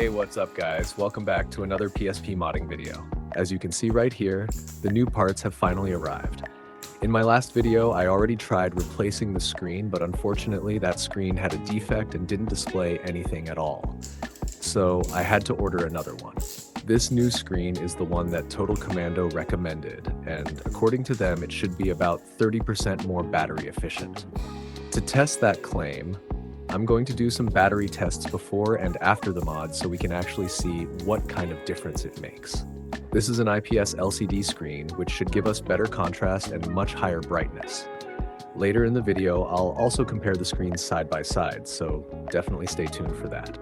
Hey, what's up guys? Welcome back to another PSP modding video. As you can see right here, the new parts have finally arrived. In my last video, I already tried replacing the screen, but unfortunately that screen had a defect and didn't display anything at all. So I had to order another one. This new screen is the one that Total Commando recommended, and according to them, it should be about 30% more battery efficient. To test that claim, I'm going to do some battery tests before and after the mod so we can actually see what kind of difference it makes. This is an IPS LCD screen, which should give us better contrast and much higher brightness. Later in the video, I'll also compare the screens side by side, so definitely stay tuned for that.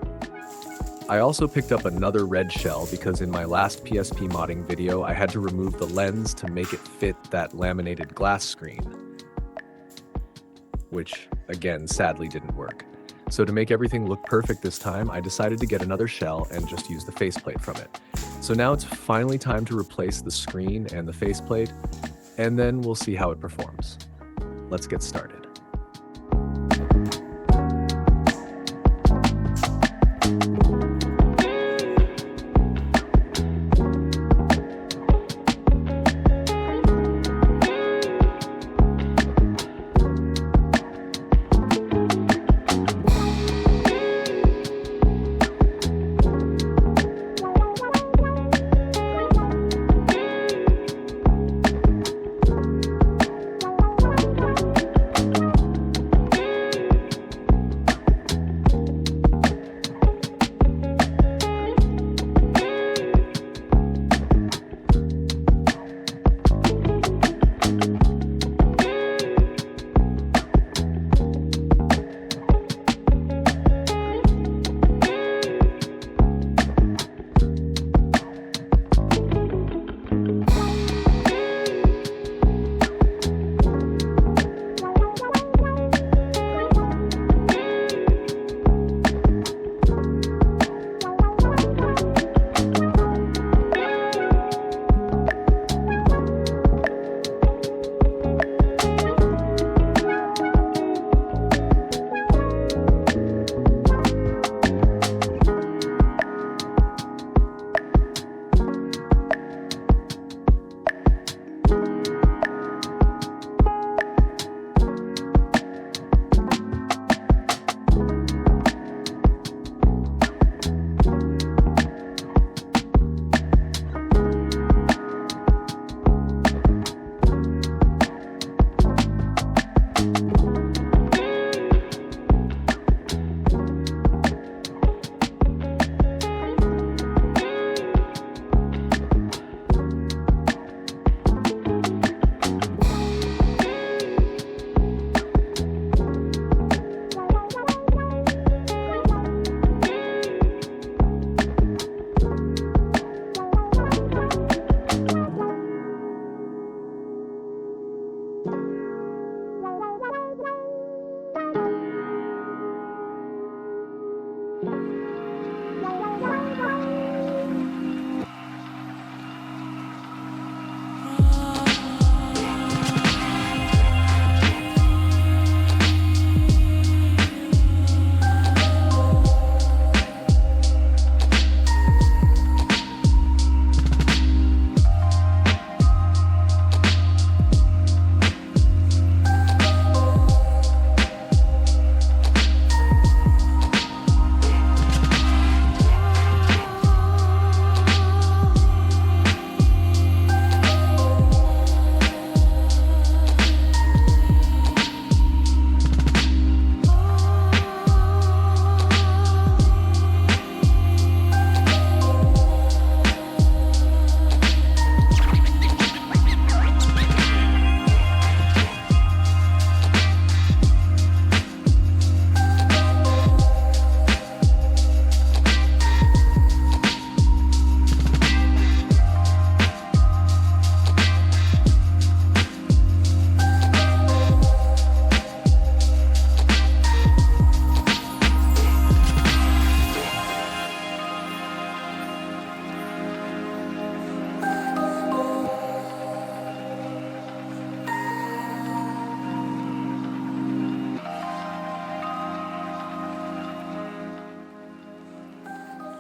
I also picked up another red shell because in my last PSP modding video, I had to remove the lens to make it fit that laminated glass screen, which, again, sadly didn't work. So to make everything look perfect this time, I decided to get another shell and just use the faceplate from it. So now it's finally time to replace the screen and the faceplate, and then we'll see how it performs. Let's get started.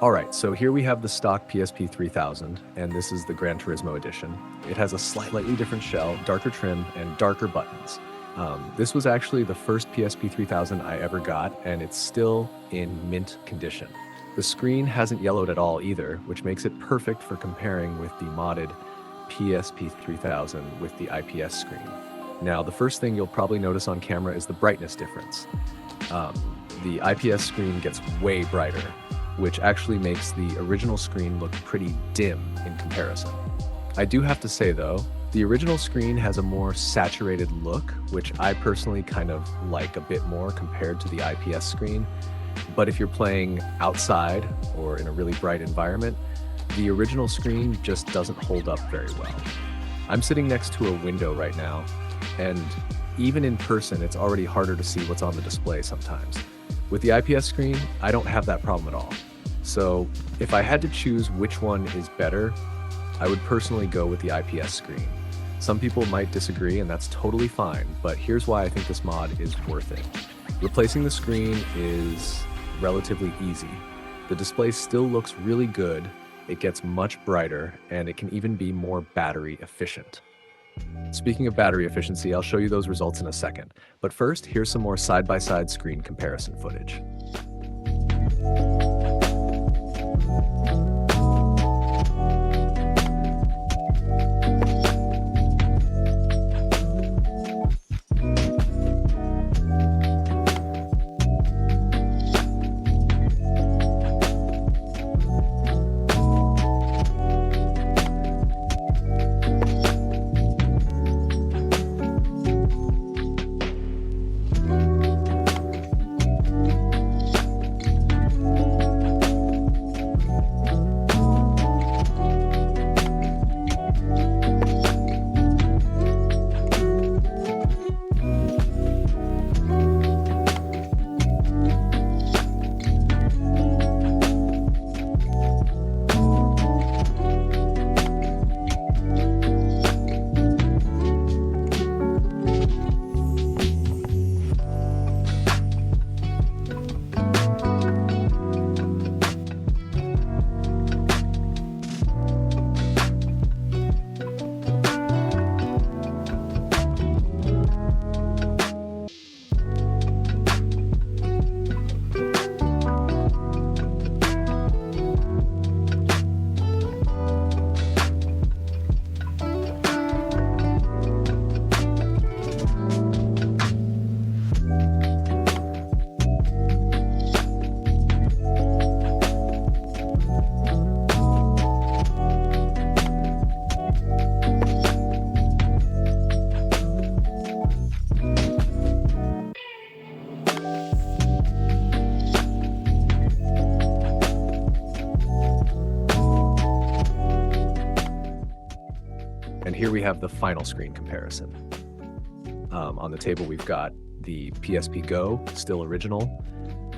Alright, so here we have the stock PSP 3000, and this is the Gran Turismo edition. It has a slightly different shell, darker trim, and darker buttons. This was actually the first PSP 3000 I ever got, and it's still in mint condition. The screen hasn't yellowed at all either, which makes it perfect for comparing with the modded PSP 3000 with the IPS screen. Now, the first thing you'll probably notice on camera is the brightness difference. The IPS screen gets way brighter, which actually makes the original screen look pretty dim in comparison. I do have to say though, the original screen has a more saturated look, which I personally kind of like a bit more compared to the IPS screen. But if you're playing outside or in a really bright environment, the original screen just doesn't hold up very well. I'm sitting next to a window right now, and even in person, it's already harder to see what's on the display sometimes. With the IPS screen, I don't have that problem at all. So if I had to choose which one is better, I would personally go with the IPS screen. Some people might disagree, and that's totally fine, but here's why I think this mod is worth it. Replacing the screen is relatively easy. The display still looks really good, it gets much brighter, and it can even be more battery efficient. Speaking of battery efficiency, I'll show you those results in a second. But first, here's some more side-by-side screen comparison footage. And here we have the final screen comparison. On the table, we've got the PSP Go, still original,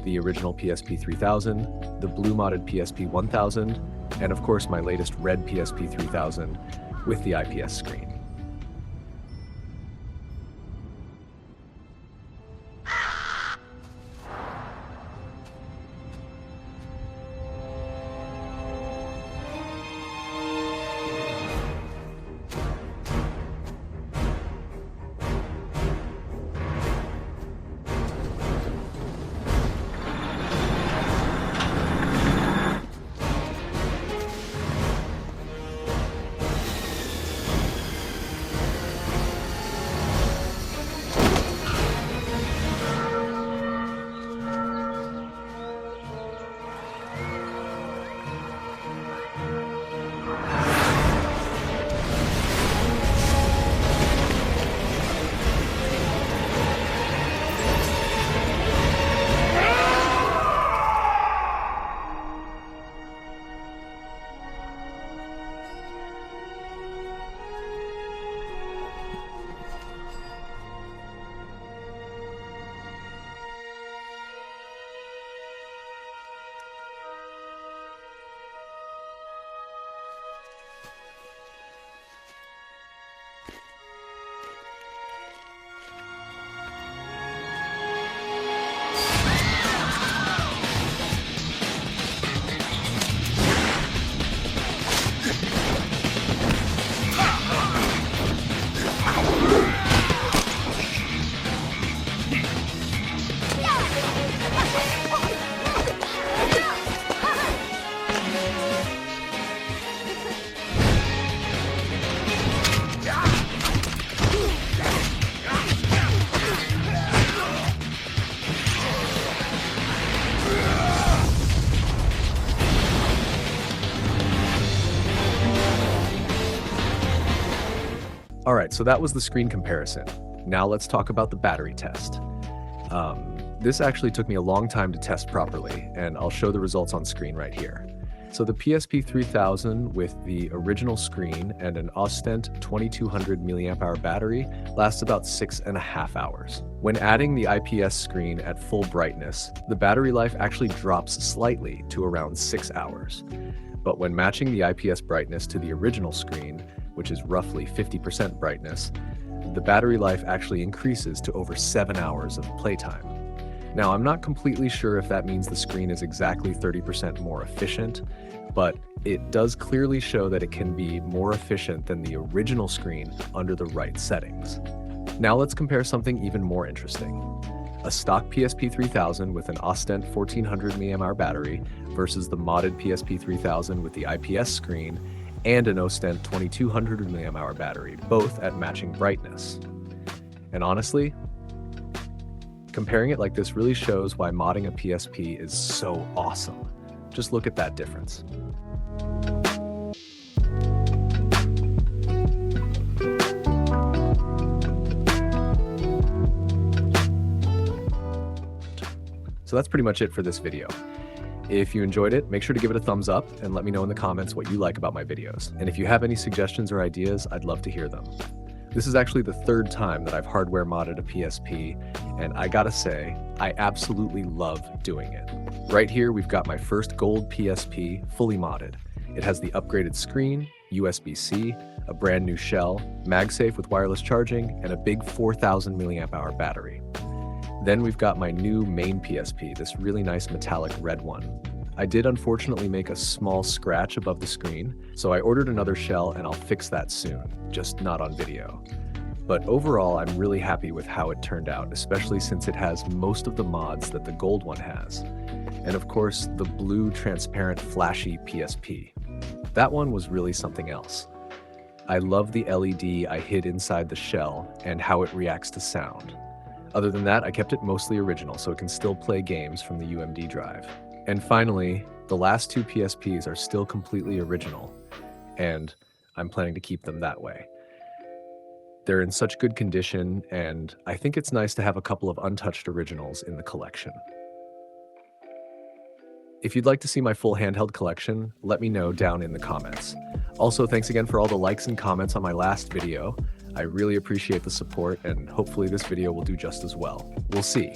the original PSP 3000, the blue modded PSP 1000, and of course my latest red PSP 3000 with the IPS screen. All right, so that was the screen comparison. Now let's talk about the battery test. This actually took me a long time to test properly, and I'll show the results on screen right here. So the PSP 3000 with the original screen and an Ostent 2200 mAh battery lasts about 6.5 hours. When adding the IPS screen at full brightness, the battery life actually drops slightly to around 6 hours. But when matching the IPS brightness to the original screen, which is roughly 50% brightness, the battery life actually increases to over 7 hours of playtime. Now, I'm not completely sure if that means the screen is exactly 30% more efficient, but it does clearly show that it can be more efficient than the original screen under the right settings. Now let's compare something even more interesting. A stock PSP 3000 with an Ostent 1400 mAh battery versus the modded PSP 3000 with the IPS screen and an Ostent 2200 mAh battery, both at matching brightness. And honestly, comparing it like this really shows why modding a PSP is so awesome. Just look at that difference. So that's pretty much it for this video. If you enjoyed it, make sure to give it a thumbs up and let me know in the comments what you like about my videos. And if you have any suggestions or ideas, I'd love to hear them. This is actually the third time that I've hardware modded a PSP, and I gotta say, I absolutely love doing it. Right here, we've got my first gold PSP fully modded. It has the upgraded screen, USB-C, a brand new shell, MagSafe with wireless charging, and a big 4000 mAh battery. Then we've got my new main PSP, this really nice metallic red one. I did unfortunately make a small scratch above the screen, so I ordered another shell and I'll fix that soon, just not on video. But overall, I'm really happy with how it turned out, especially since it has most of the mods that the gold one has. And of course, the blue transparent flashy PSP. That one was really something else. I love the LED I hid inside the shell and how it reacts to sound. Other than that, I kept it mostly original so it can still play games from the UMD drive. And finally, the last two PSPs are still completely original, and I'm planning to keep them that way. They're in such good condition, and I think it's nice to have a couple of untouched originals in the collection. If you'd like to see my full handheld collection, let me know down in the comments. Also, thanks again for all the likes and comments on my last video. I really appreciate the support, and hopefully this video will do just as well. We'll see.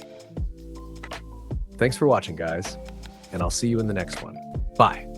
Thanks for watching, guys, and I'll see you in the next one. Bye.